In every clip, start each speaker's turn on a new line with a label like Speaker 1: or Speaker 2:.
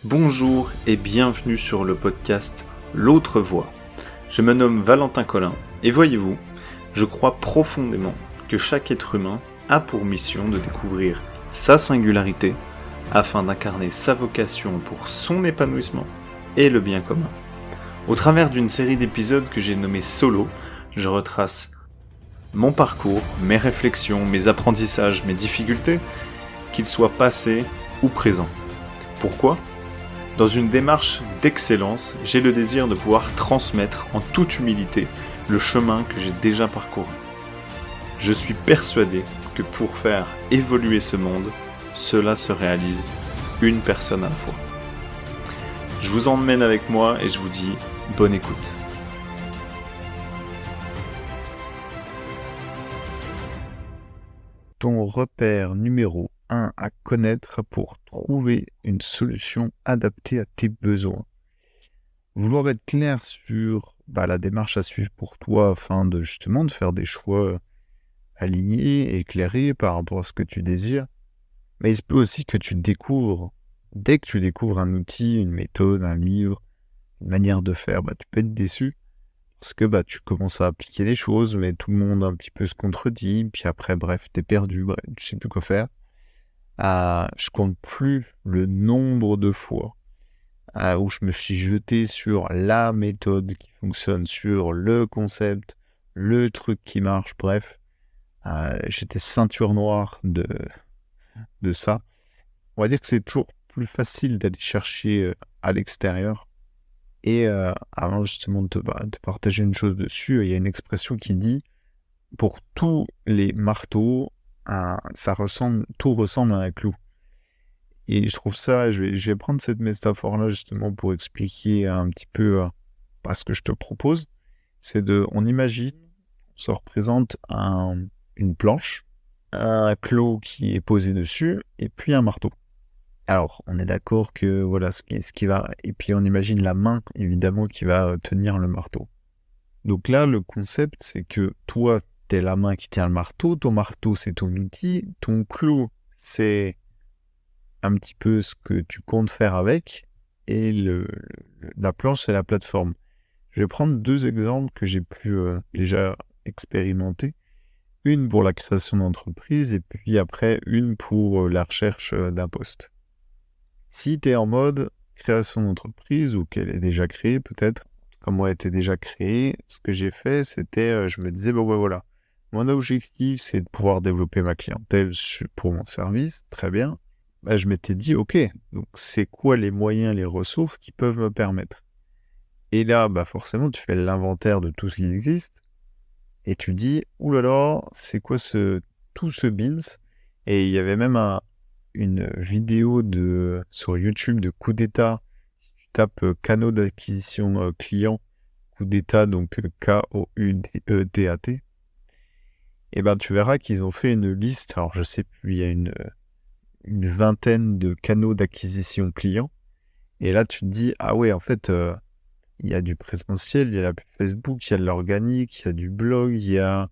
Speaker 1: Bonjour et bienvenue sur le podcast L'autre voix. Je me nomme Valentin Collin et voyez-vous, je crois profondément que chaque être humain a pour mission de découvrir sa singularité afin d'incarner sa vocation pour son épanouissement et le bien commun. Au travers d'une série d'épisodes que j'ai nommé Solo, je retrace mon parcours, mes réflexions, mes apprentissages, mes difficultés, qu'ils soient passés ou présents. Pourquoi ? Dans une démarche d'excellence, j'ai le désir de pouvoir transmettre en toute humilité le chemin que j'ai déjà parcouru. Je suis persuadé que pour faire évoluer ce monde, cela se réalise une personne à la fois. Je vous emmène avec moi et je vous dis bonne écoute.
Speaker 2: Ton repère numéro 1 à connaître pour trouver une solution adaptée à tes besoins. Vouloir être clair sur la démarche à suivre pour toi afin de justement de faire des choix alignés, éclairés par rapport à ce que tu désires. Mais il se peut aussi que tu découvres, dès que tu découvres un outil, une méthode, un livre, une manière de faire, tu peux être déçu. Parce que tu commences à appliquer des choses, mais tout le monde un petit peu se contredit, puis après, bref, t'es perdu, bref, tu sais plus quoi faire. Je compte plus le nombre de fois où je me suis jeté sur la méthode qui fonctionne, sur le concept, le truc qui marche, bref. J'étais ceinture noire de ça. On va dire que c'est toujours plus facile d'aller chercher à l'extérieur. Et avant justement de partager une chose dessus, il y a une expression qui dit « Pour tous les marteaux, tout ressemble à un clou ». Et je trouve ça, je vais prendre cette métaphore-là justement pour expliquer un petit peu ce que je te propose. On imagine, on se représente une planche, un clou qui est posé dessus, et puis un marteau. Alors, on est d'accord que voilà ce qui va... Et puis on imagine la main, évidemment, qui va tenir le marteau. Donc là, le concept, c'est que toi, t'es la main qui tient le marteau, ton marteau, c'est ton outil, ton clou, c'est un petit peu ce que tu comptes faire avec, et la planche, c'est la plateforme. Je vais prendre deux exemples que j'ai pu déjà expérimenter. Une pour la création d'entreprise, et puis après, une pour la recherche d'un poste. Si tu es en mode création d'entreprise ou qu'elle est déjà créée peut-être, comme elle était déjà créée, ce que j'ai fait, c'était, je me disais, voilà, mon objectif, c'est de pouvoir développer ma clientèle pour mon service, très bien. Je m'étais dit, ok, donc c'est quoi les moyens, les ressources qui peuvent me permettre ? Et là, forcément, tu fais l'inventaire de tout ce qui existe, et tu dis, oulala, c'est quoi tout ce beans ? Et il y avait même une vidéo sur YouTube de coup d'état. Si tu tapes canaux d'acquisition client, coup d'état, donc K-O-U-D-E-T-A-T, et tu verras qu'ils ont fait une liste. Alors je sais plus, il y a une vingtaine de canaux d'acquisition client. Et là tu te dis, ah ouais, en fait, il y a du présentiel, il y a la pub Facebook, il y a de l'organique, il y a du blog, il y a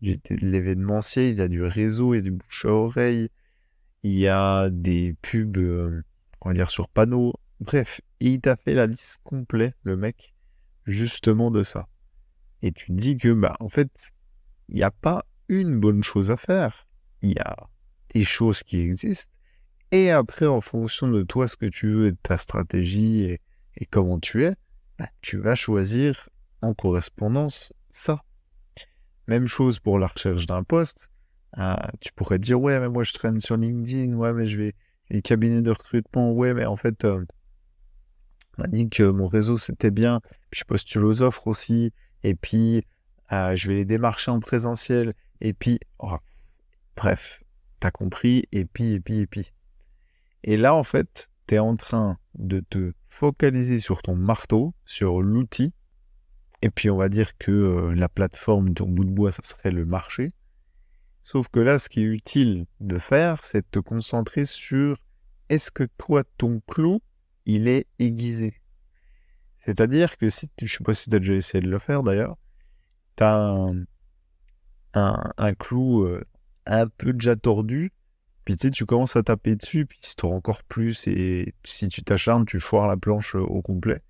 Speaker 2: de l'événementiel, il y a du réseau et du bouche à oreille, il y a des pubs, on va dire, sur panneaux. Bref, il t'a fait la liste complète, le mec, justement de ça. Et tu te dis que, en fait, il n'y a pas une bonne chose à faire. Il y a des choses qui existent. Et après, en fonction de toi, ce que tu veux, et de ta stratégie et comment tu es, tu vas choisir en correspondance ça. Même chose pour la recherche d'un poste. Tu pourrais dire, ouais, mais moi je traîne sur LinkedIn, ouais, mais je vais les cabinets de recrutement, ouais, mais en fait, on m'a dit que mon réseau c'était bien, puis je postule aux offres aussi, et puis je vais les démarcher en présentiel, et puis, bref, t'as compris, et puis. Et là, en fait, t'es en train de te focaliser sur ton marteau, sur l'outil, et puis on va dire que la plateforme, ton bout de bois, ça serait le marché. Sauf que là, ce qui est utile de faire, c'est de te concentrer sur est-ce que toi, ton clou, il est aiguisé. C'est-à-dire que je ne sais pas si tu as déjà essayé de le faire d'ailleurs, tu as un clou un peu déjà tordu, Puis tu sais, tu commences à taper dessus, puis il se tord encore plus, et si tu t'acharnes, tu foires la planche au complet.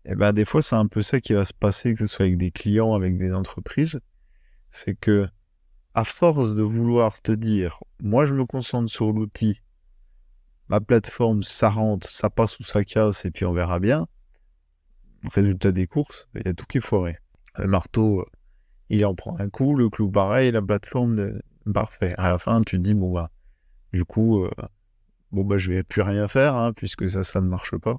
Speaker 2: Et ben des fois, c'est un peu ça qui va se passer, que ce soit avec des clients, avec des entreprises. C'est que, à force de vouloir te dire, moi je me concentre sur l'outil, ma plateforme, ça rentre, ça passe ou ça casse, et puis on verra bien. Résultat des courses, il y a tout qui est foiré. Le marteau, il en prend un coup, le clou pareil, la plateforme, parfait. À la fin, tu te dis, bon bah, du coup, je vais plus rien faire, hein, puisque ça ne marche pas.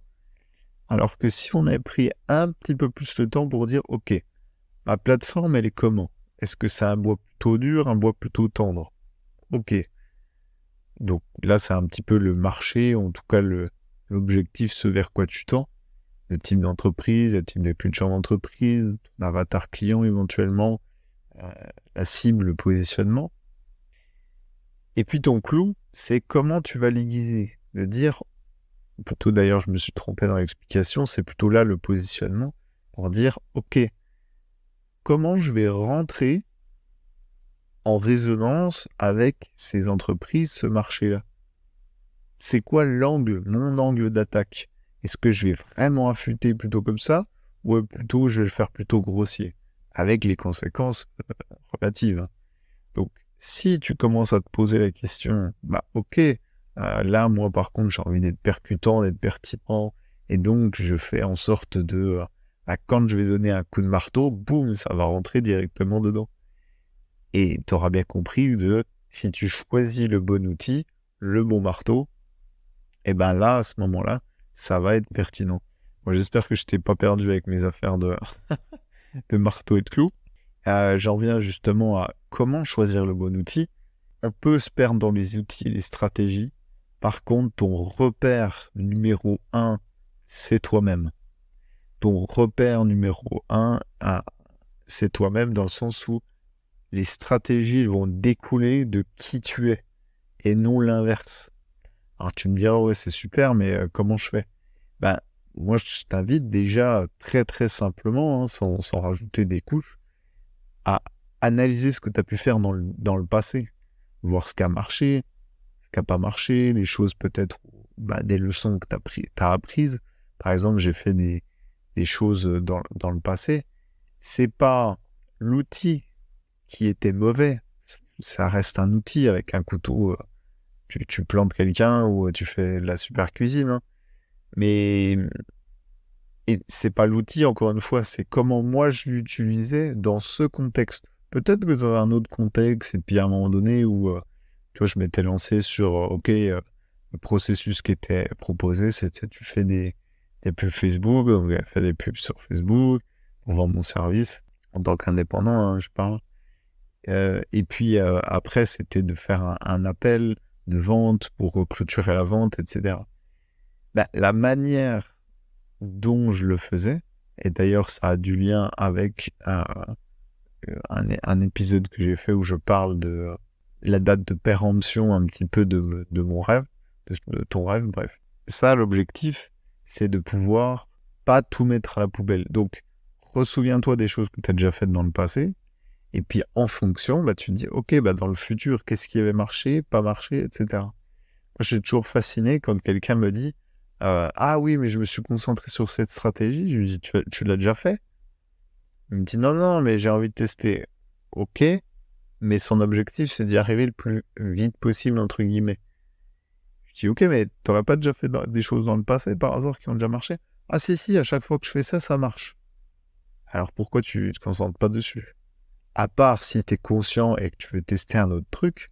Speaker 2: Alors que si on avait pris un petit peu plus le temps pour dire, ok, ma plateforme, elle est comment? Est-ce que c'est un bois plutôt dur, un bois plutôt tendre? Ok. Donc là, c'est un petit peu le marché, en tout cas l'objectif, ce vers quoi tu tends. Le type d'entreprise, le type de culture d'entreprise, ton avatar client éventuellement, la cible, le positionnement. Et puis ton clou, c'est comment tu vas l'aiguiser. De dire, plutôt d'ailleurs je me suis trompé dans l'explication, c'est plutôt là le positionnement, pour dire, ok, comment je vais rentrer en résonance avec ces entreprises, ce marché-là? C'est quoi l'angle, mon angle d'attaque? Est-ce que je vais vraiment affûter plutôt comme ça, ou plutôt je vais le faire plutôt grossier, avec les conséquences relatives, hein. Donc, si tu commences à te poser la question, bah ok, là, moi par contre, j'ai envie d'être percutant, d'être pertinent, et donc je fais en sorte de, quand je vais donner un coup de marteau, boum, ça va rentrer directement dedans. Et tu auras bien compris que si tu choisis le bon outil, le bon marteau, et ben là, à ce moment-là, ça va être pertinent. Moi, j'espère que je t'ai pas perdu avec mes affaires de marteau et de clous. J'en viens justement à comment choisir le bon outil. On peut se perdre dans les outils et les stratégies. Par contre, ton repère numéro 1, c'est toi-même. Ton repère numéro 1, c'est toi-même, dans le sens où les stratégies vont découler de qui tu es et non l'inverse. Alors tu me diras, ouais, c'est super, mais comment je fais? Ben, moi, je t'invite déjà très très simplement, hein, sans rajouter des couches, à analyser ce que tu as pu faire dans le passé. Voir ce qui a marché, ce qui n'a pas marché, les choses peut-être, des leçons que tu as apprises. Par exemple, j'ai fait des choses dans le passé. C'est pas l'outil qui était mauvais. Ça reste un outil. Avec un couteau, tu plantes quelqu'un ou tu fais de la super cuisine, hein. Mais et c'est pas l'outil, encore une fois, c'est comment moi je l'utilisais dans ce contexte. Peut-être que dans un autre contexte, et puis à un moment donné où tu vois, je m'étais lancé sur le processus qui était proposé, c'était tu fais des pubs Facebook, donc j'ai fait des pubs sur Facebook pour vendre mon service en tant qu'indépendant, hein, je parle. Et puis après, c'était de faire un appel de vente pour clôturer la vente, etc. La manière dont je le faisais, et d'ailleurs ça a du lien avec un épisode que j'ai fait où je parle de la date de péremption un petit peu de mon rêve, de ton rêve, bref. Ça, l'objectif, c'est de pouvoir pas tout mettre à la poubelle. Donc, ressouviens-toi des choses que tu as déjà faites dans le passé, et puis en fonction, tu te dis, ok, dans le futur, qu'est-ce qui avait marché, pas marché, etc. Moi, je suis toujours fasciné quand quelqu'un me dit, ah oui, mais je me suis concentré sur cette stratégie. Je lui dis, tu l'as déjà fait? Il me dit, non, mais j'ai envie de tester. Ok, mais son objectif, c'est d'y arriver le plus vite possible, entre guillemets. Je dis, ok, mais t'aurais pas déjà fait des choses dans le passé, par hasard, qui ont déjà marché? Ah si, à chaque fois que je fais ça, ça marche. Alors pourquoi tu te concentres pas dessus? À part si t'es conscient et que tu veux tester un autre truc,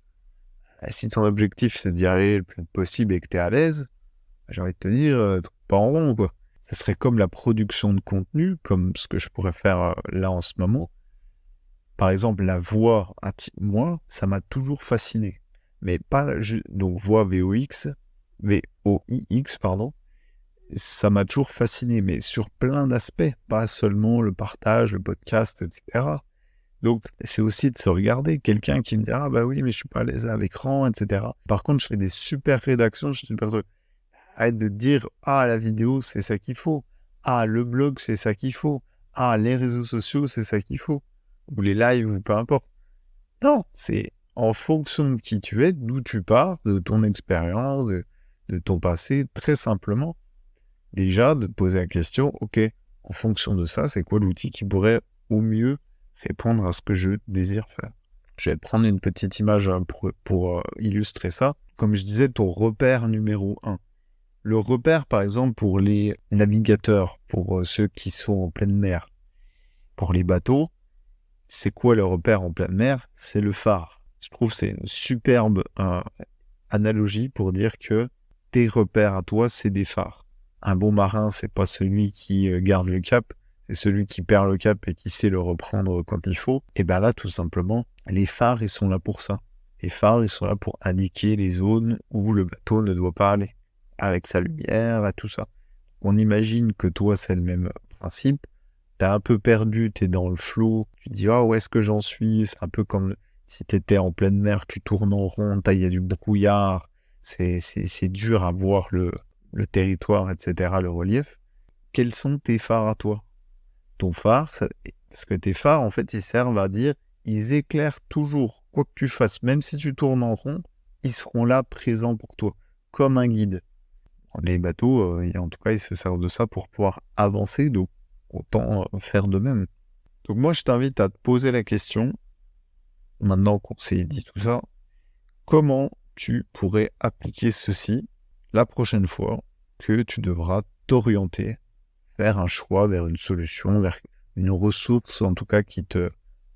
Speaker 2: si ton objectif, c'est d'y arriver le plus vite possible et que t'es à l'aise, j'ai envie de te dire, pas en rond, quoi. Ça serait comme la production de contenu, comme ce que je pourrais faire là en ce moment. Par exemple, la voix, moi, ça m'a toujours fasciné. Mais pas, donc voix VOX, VOIX, pardon, ça m'a toujours fasciné, mais sur plein d'aspects, pas seulement le partage, le podcast, etc. Donc, c'est aussi de se regarder. Quelqu'un qui me dit, ah bah oui, mais je suis pas à l'aise à l'écran, etc. Par contre, je fais des super rédactions, je suis super... Arrête de dire, ah, la vidéo, c'est ça qu'il faut. Ah, le blog, c'est ça qu'il faut. Ah, les réseaux sociaux, c'est ça qu'il faut. Ou les lives, ou peu importe. Non, c'est en fonction de qui tu es, d'où tu pars, de ton expérience, de ton passé, très simplement. Déjà, de te poser la question, ok, en fonction de ça, c'est quoi l'outil qui pourrait au mieux répondre à ce que je désire faire? Je vais prendre une petite image pour illustrer ça. Comme je disais, ton repère numéro 1. Le repère, par exemple, pour les navigateurs, pour ceux qui sont en pleine mer, pour les bateaux, c'est quoi le repère en pleine mer? C'est le phare. Je trouve que c'est une superbe analogie pour dire que tes repères à toi, c'est des phares. Un bon marin, c'est pas celui qui garde le cap, c'est celui qui perd le cap et qui sait le reprendre quand il faut. Et bien là, tout simplement, les phares, ils sont là pour ça. Les phares, ils sont là pour indiquer les zones où le bateau ne doit pas aller, avec sa lumière et tout ça. On imagine que toi, c'est le même principe. T'es un peu perdu, t'es dans le flot, tu te dis « Ah, où est-ce que j'en suis ?» C'est un peu comme si t'étais en pleine mer, tu tournes en rond, il y a du brouillard, c'est dur à voir le territoire, etc., le relief. Quels sont tes phares à toi? Ton phare, parce que tes phares, en fait, ils servent à dire, ils éclairent toujours, quoi que tu fasses, même si tu tournes en rond, ils seront là, présents pour toi, comme un guide. Les bateaux, en tout cas, ils se servent de ça pour pouvoir avancer, donc autant faire de même. Donc moi, je t'invite à te poser la question, maintenant qu'on s'est dit tout ça, comment tu pourrais appliquer ceci la prochaine fois que tu devras t'orienter vers un choix, vers une solution, vers une ressource en tout cas qui te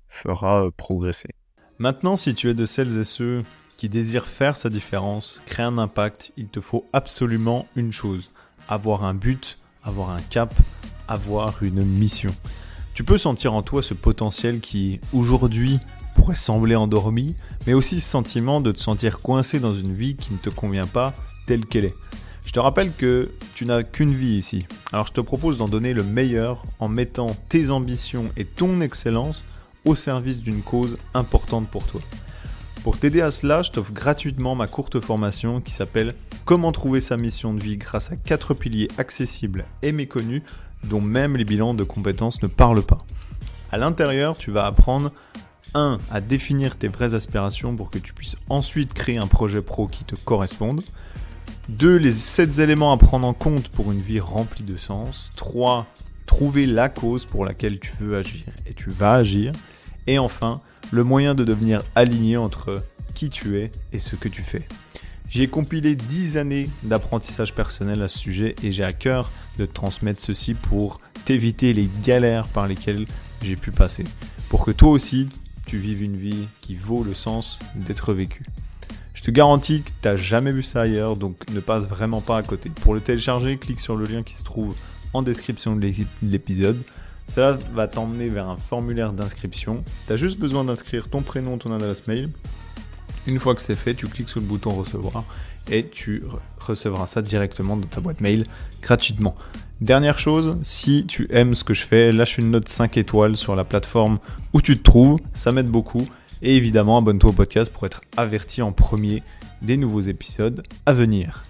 Speaker 2: fera progresser.
Speaker 1: Maintenant, si tu es de celles et ceux qui désirent faire sa différence, créer un impact, il te faut absolument une chose, avoir un but, avoir un cap, avoir une mission. Tu peux sentir en toi ce potentiel qui, aujourd'hui, pourrait sembler endormi, mais aussi ce sentiment de te sentir coincé dans une vie qui ne te convient pas telle qu'elle est. Je te rappelle que tu n'as qu'une vie ici, alors je te propose d'en donner le meilleur en mettant tes ambitions et ton excellence au service d'une cause importante pour toi. Pour t'aider à cela, je t'offre gratuitement ma courte formation qui s'appelle « Comment trouver sa mission de vie grâce à 4 piliers accessibles et méconnus dont même les bilans de compétences ne parlent pas ». À l'intérieur, tu vas apprendre 1. À définir tes vraies aspirations pour que tu puisses ensuite créer un projet pro qui te corresponde. 2. Les 7 éléments à prendre en compte pour une vie remplie de sens. 3. Trouver la cause pour laquelle tu veux agir et tu vas agir. Et enfin, le moyen de devenir aligné entre qui tu es et ce que tu fais. J'ai compilé 10 années d'apprentissage personnel à ce sujet et j'ai à cœur de te transmettre ceci pour t'éviter les galères par lesquelles j'ai pu passer. Pour que toi aussi, tu vives une vie qui vaut le sens d'être vécue. Je te garantis que tu n'as jamais vu ça ailleurs, donc ne passe vraiment pas à côté. Pour le télécharger, clique sur le lien qui se trouve en description de l'épisode. Cela va t'emmener vers un formulaire d'inscription. Tu as juste besoin d'inscrire ton prénom, ton adresse mail. Une fois que c'est fait, tu cliques sur le bouton recevoir et tu recevras ça directement dans ta boîte mail gratuitement. Dernière chose, si tu aimes ce que je fais, lâche une note 5 étoiles sur la plateforme où tu te trouves, ça m'aide beaucoup. Et évidemment, abonne-toi au podcast pour être averti en premier des nouveaux épisodes à venir.